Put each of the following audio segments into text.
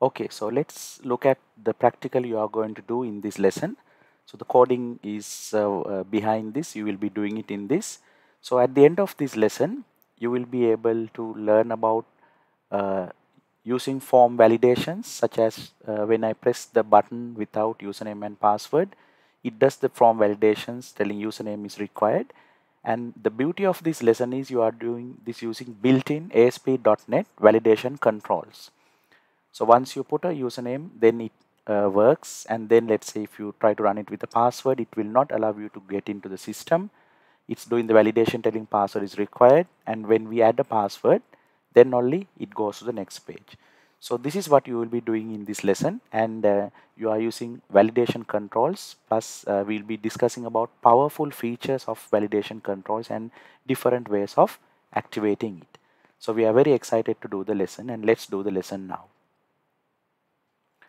Okay, so let's look at the practical you are going to do in this lesson. So the coding is behind this. You will be doing it in this. So at the end of this lesson, you will be able to learn about uh, using form validations, such as when I press the button without username and password, it does the form validations telling username is required. And the beauty of this lesson is you are doing this using built-in ASP.NET validation controls. So once you put a username, then it works. And then let's say if you try to run it with a password, it will not allow you to get into the system. It's doing the validation telling password is required. And when we add a password, then only it goes to the next page. So this is what you will be doing in this lesson, and you are using validation controls, plus we'll be discussing about powerful features of validation controls and different ways of activating it. So we are very excited to do the lesson, and let's do the lesson now.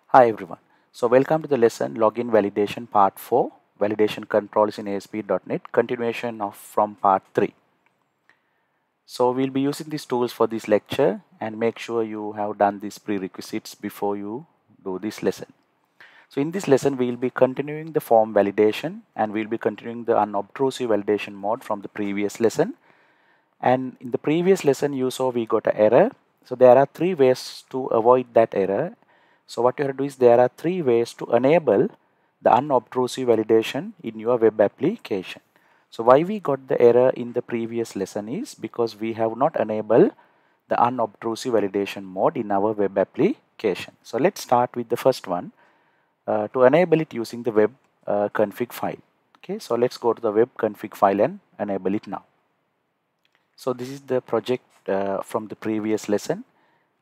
Hi everyone. So welcome to the lesson Login Validation Part 4, Validation Controls in ASP.NET, continuation of from Part 3. So we'll be using these tools for this lecture, and make sure you have done these prerequisites before you do this lesson. So in this lesson, we'll be continuing the form validation, and we'll be continuing the unobtrusive validation mode from the previous lesson. And in the previous lesson, you saw we got an error. So there are three ways to avoid that error. So what you have to do is there are three ways to enable the unobtrusive validation in your web application. So why we got the error in the previous lesson is because we have not enabled the unobtrusive validation mode in our web application. So let's start with the first one, to enable it using the web config file. Okay, so let's go to the web config file and enable it now. So this is the project from the previous lesson.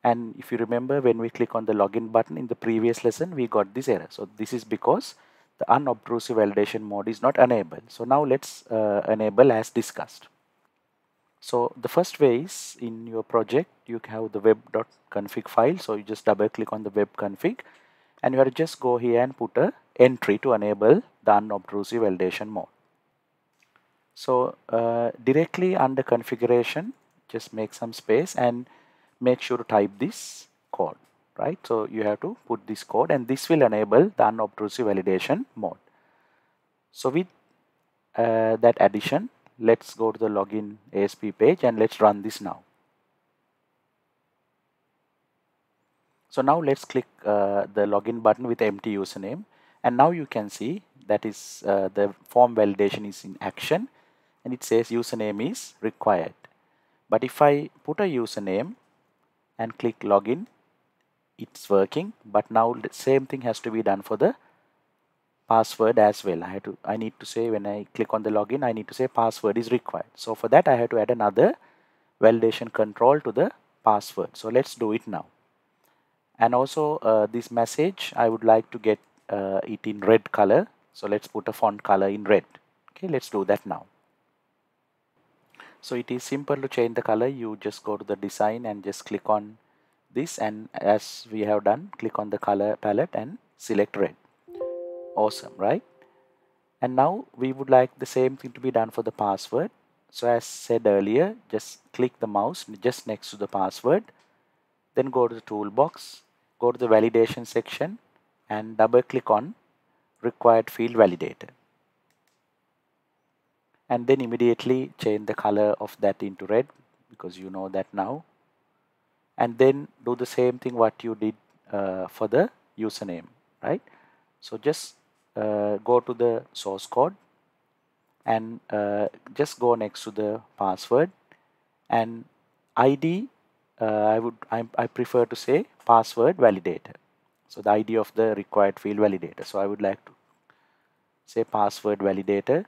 And if you remember, when we click on the login button in the previous lesson, we got this error. So this is because the unobtrusive validation mode is not enabled. So now let's enable as discussed. So the first way is in your project, you have the web.config file. So you just double click on the web config, and you have to just go here and put a entry to enable the unobtrusive validation mode. So directly under configuration, just make some space and make sure to type this code, right? So you have to put this code, and this will enable the unobtrusive validation mode. So with that addition, let's go to the login ASP page and let's run this now. So now let's click the login button with empty username, and now you can see that is the form validation is in action, and it says username is required. But if I put a username and click login, it's working. But now the same thing has to be done for the password as well. I need to say, when I click on the login, I need to say password is required. So for that, I have to add another validation control to the password. So let's do it now. And also this message, I would like to get it in red color. So let's put a font color in red. Okay, let's do that now. So it is simple to change the color. You just go to the design and just click on this, and as we have done, click on the color palette and select red. Awesome, right? And now we would like the same thing to be done for the password. So as said earlier, just click the mouse just next to the password, then go to the toolbox, go to the validation section, and double click on required field validator. And then immediately change the color of that into red, because you know that now. And then do the same thing what you did for the username, right? So just go to the source code and just go next to the password, and ID, I prefer to say password validator. So the ID of the required field validator. So I would like to say password validator,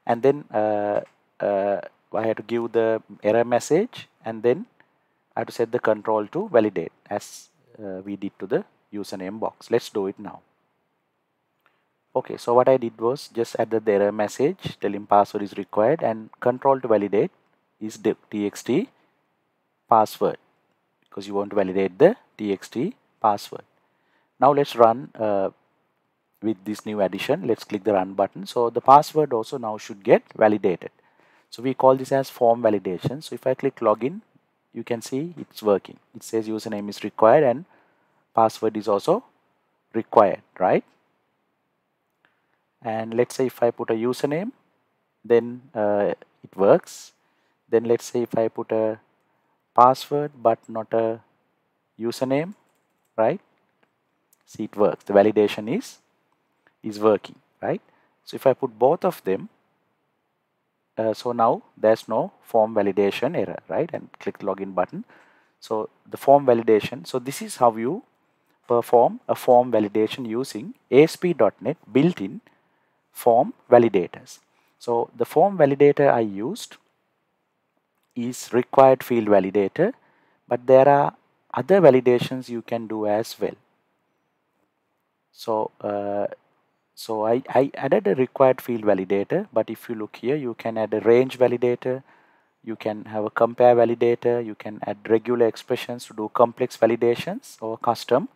and then I have to give the error message, and then I have to set the control to validate as we did to the username box. Let's do it now. Okay, so what I did was just added the error message telling password is required, and control to validate is the txt password, because you want to validate the txt password. Now let's run with this new addition. Let's click the run button. So the password also now should get validated. So we call this as form validation. So if I click login, you can see it's working. It says username is required and password is also required, right? And let's say if I put a username, then it works. Then let's say if I put a password but not a username, right? See, it works. The validation is working, right? So if I put both of them, so now there's no form validation error, right? And click the login button. So the form validation. So this is how you perform a form validation using ASP.NET built-in form validators. So the form validator I used is required field validator, but there are other validations you can do as well. So I added a required field validator, but if you look here, you can add a range validator, you can have a compare validator, you can add regular expressions to do complex validations or custom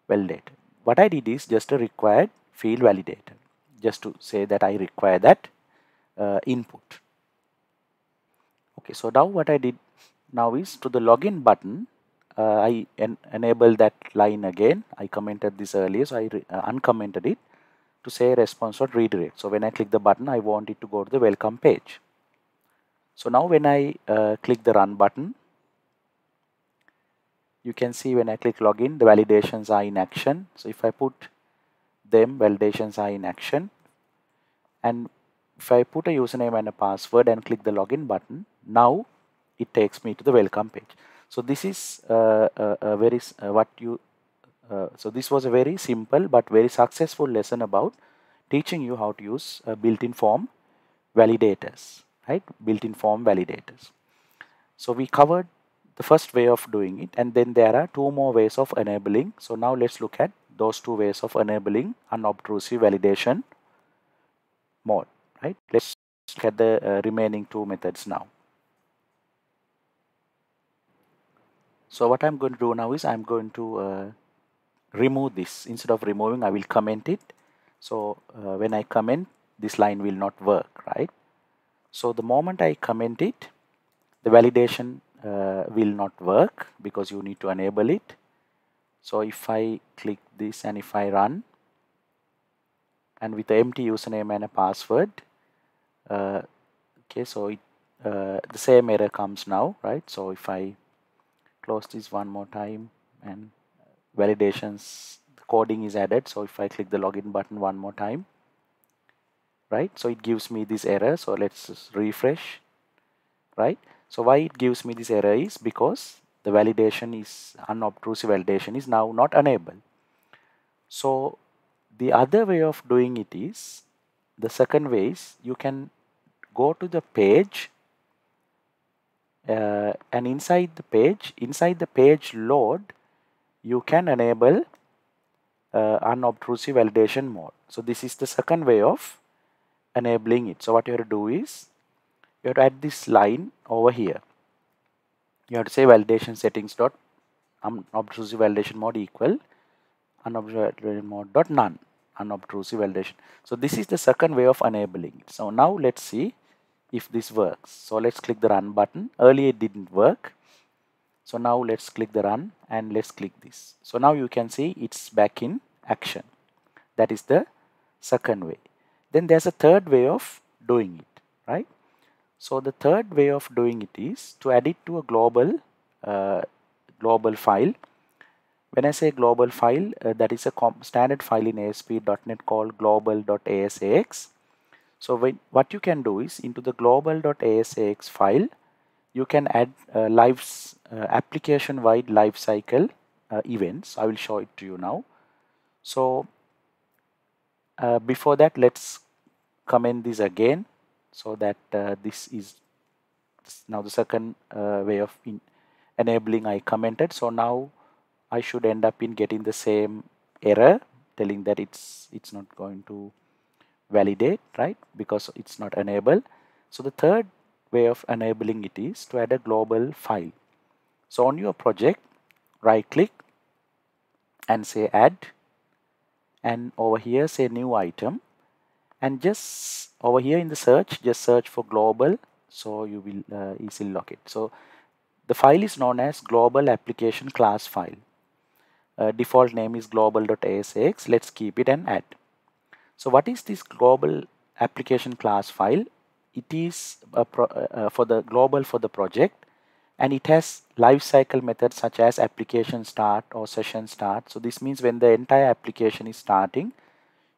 validator. What I did is just a required field validator, just to say that I require that input. Okay, so now what I did now is to the login button, I enable that line again. I commented this earlier, so I uncommented it to say response.redirect. So when I click the button, I want it to go to the welcome page. So now when I click the run button, you can see when I click login, the validations are in action. So if I put them, validations are in action. And if I put a username and a password and click the login button, now it takes me to the welcome page. So this is so this was a very simple but very successful lesson about teaching you how to use built-in form validators, right? Built-in form validators. So we covered the first way of doing it, and then there are two more ways of enabling. So now let's look at those two ways of enabling unobtrusive validation mode, right? Let's look at the remaining two methods now. So what I'm going to do now is I'm going to remove this. Instead of removing, I will comment it. So when I comment, this line will not work, right? So the moment I comment it, the validation will not work because you need to enable it. So if I click this and if I run, and with the empty username and a password, okay, so the same error comes now, right? So if I close this one more time and validations, the coding is added. So if I click the login button one more time, right? So it gives me this error. So let's just refresh, right? So why it gives me this error is because the validation is unobtrusive validation is now not enabled. So the other way of doing it is, the second way is you can go to the page and inside the page load, you can enable unobtrusive validation mode. So this is the second way of enabling it. So what you have to do is you have to add this line over here. You have to say validation settings dot unobtrusive validation mode equal unobtrusive validation mode dot none unobtrusive validation. So this is the second way of enabling it. So now let's see if this works. So let's click the run button. Earlier it didn't work. So now let's click the run and let's click this. So now you can see it's back in action. That is the second way. Then there's a third way of doing it, right? So the third way of doing it is to add it to a global file. When I say global file, that is a standard file in ASP.NET called global.asax. So what you can do is into the global.asax file, you can add application-wide lifecycle events. I will show it to you now. So before that, let's comment this again, so that this is now the second way of enabling I commented. So now I should end up in getting the same error telling that it's not going to validate, right? Because it's not enabled. So the third way of enabling it is to add a global file. So on your project, right click and say add, and over here say new item, and just over here in the search, just search for global, so you will easily locate. So The file is known as global application class file. Default name is global.asx. Let's keep it and add. So what is this global application class file? It is for the global for the project, and it has lifecycle methods such as application start or session start. So this means when the entire application is starting,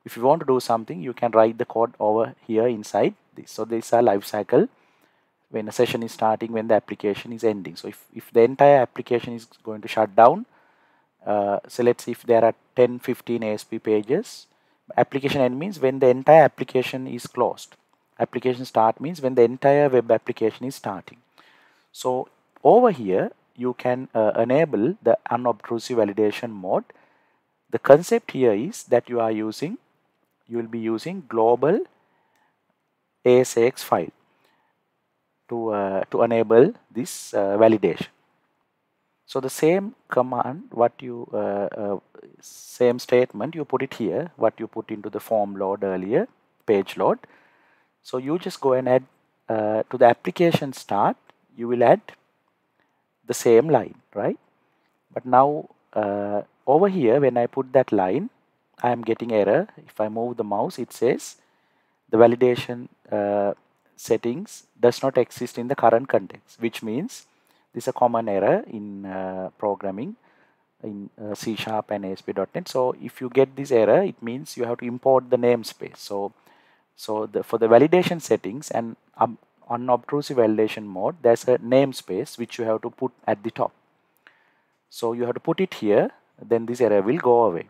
if you want to do something, you can write the code over here inside this. So these are lifecycle when a session is starting, when the application is ending. So if the entire application is going to shut down, so let's see if there are 10-15 ASP pages. Application end means when the entire application is closed. Application start means when the entire web application is starting. So over here you can enable the unobtrusive validation mode. The concept here is that you will be using global ASX file to enable this validation. So the same command, same statement, you put it here, what you put into the form load earlier, page load. So you just go and add to the application start, you will add the same line, right? But now over here, when I put that line, I am getting error. If I move the mouse, it says the validation settings does not exist in the current context, which means this is a common error in programming in C# and ASP.NET. So if you get this error, it means you have to import the namespace. So for the validation settings and unobtrusive validation mode, there's a namespace which you have to put at the top. So you have to put it here, then this error will go away.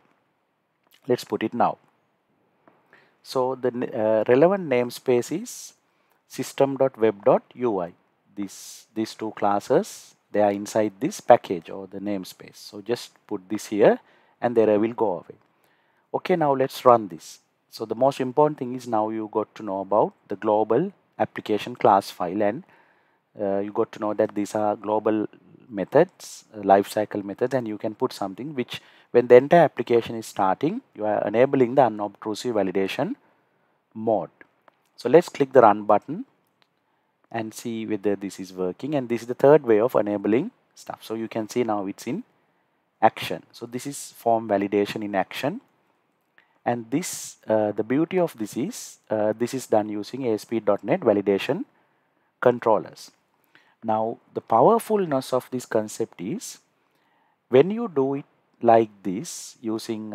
Let's put it now. So the relevant namespace is system.web.ui. These two classes, they are inside this package or the namespace. So just put this here and the error will go away. Okay, now let's run this. So the most important thing is now you got to know about the global application class file, and you got to know that these are global methods, lifecycle methods, and you can put something which when the entire application is starting, you are enabling the unobtrusive validation mode. So let's click the run button and see whether this is working, and this is the third way of enabling stuff. So you can see now it's in action. So this is form validation in action, and this the beauty of this is done using ASP.NET validation controllers. Now the powerfulness of this concept is when you do it like this using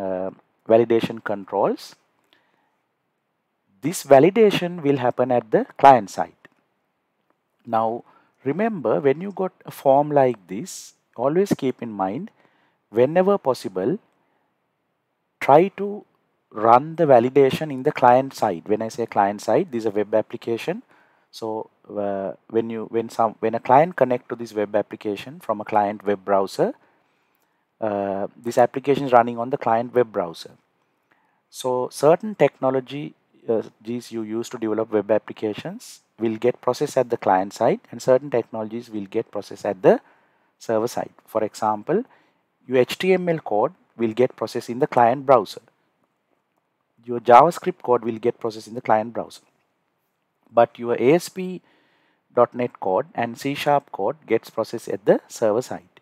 validation controls, this validation will happen at the client side. Now remember, when you got a form like this, always keep in mind, whenever possible, try to run the validation in the client side. When I say client side, this is a web application. So when a client connect to this web application from a client web browser, this application is running on the client web browser. So certain technologies you use to develop web applications will get processed at the client side, and certain technologies will get processed at the server side. For example, your HTML code will get processed in the client browser. Your JavaScript code will get processed in the client browser. But your ASP.NET code and C# code gets processed at the server side.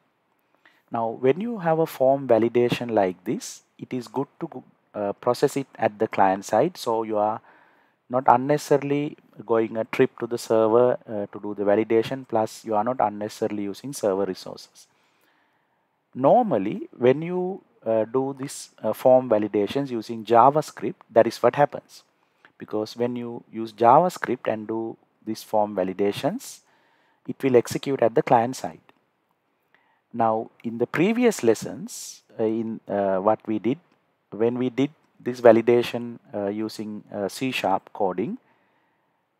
Now, when you have a form validation like this, it is good to process it at the client side, so you are not unnecessarily going a trip to the server to do the validation, plus you are not unnecessarily using server resources. Normally, when you do this form validations using JavaScript, that is what happens. Because when you use JavaScript and do these form validations, it will execute at the client side. Now, in the previous lessons, what we did, when we did this validation using C# coding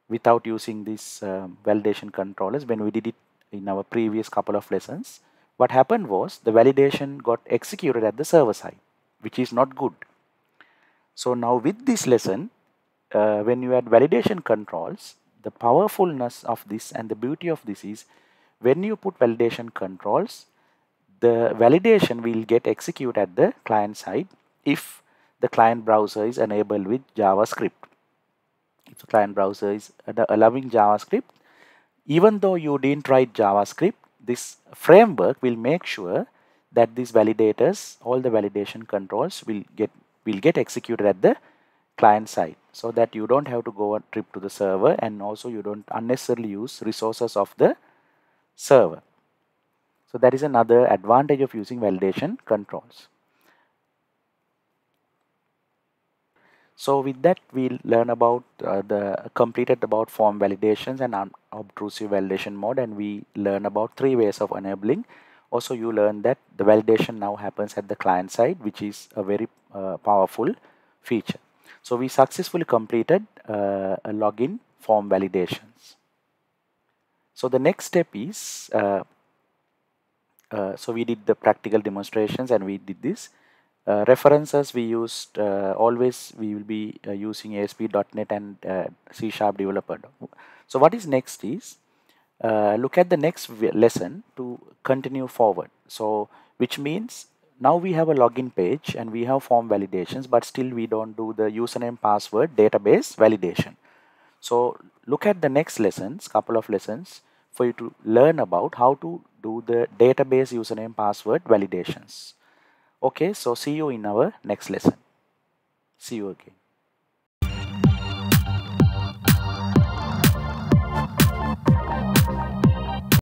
without using these validation controllers, when we did it in our previous couple of lessons, what happened was the validation got executed at the server side, which is not good. So now with this lesson, when you add validation controls, the powerfulness of this and the beauty of this is when you put validation controls, the validation will get executed at the client side if the client browser is enabled with JavaScript. If the client browser is allowing JavaScript, even though you didn't write JavaScript, this framework will make sure that these validators, all the validation controls will get executed at the client side, so that you don't have to go a trip to the server, and also you don't unnecessarily use resources of the server. So that is another advantage of using validation controls. So with that, we'll learn about completed about form validations and unobtrusive validation mode, and we learn about 3 ways of enabling. Also, you learn that the validation now happens at the client side, which is a very powerful feature. So we successfully completed a login form validations. So the next step is, so we did the practical demonstrations and we did this. References we used, always we will be using ASP.NET and C# developer. So what is next is, look at the next lesson to continue forward. So which means now we have a login page and we have form validations, but still we don't do the username password database validation. So look at the next lessons, couple of lessons, for you to learn about how to do the database username password validations. Okay, so see you in our next lesson. See you again.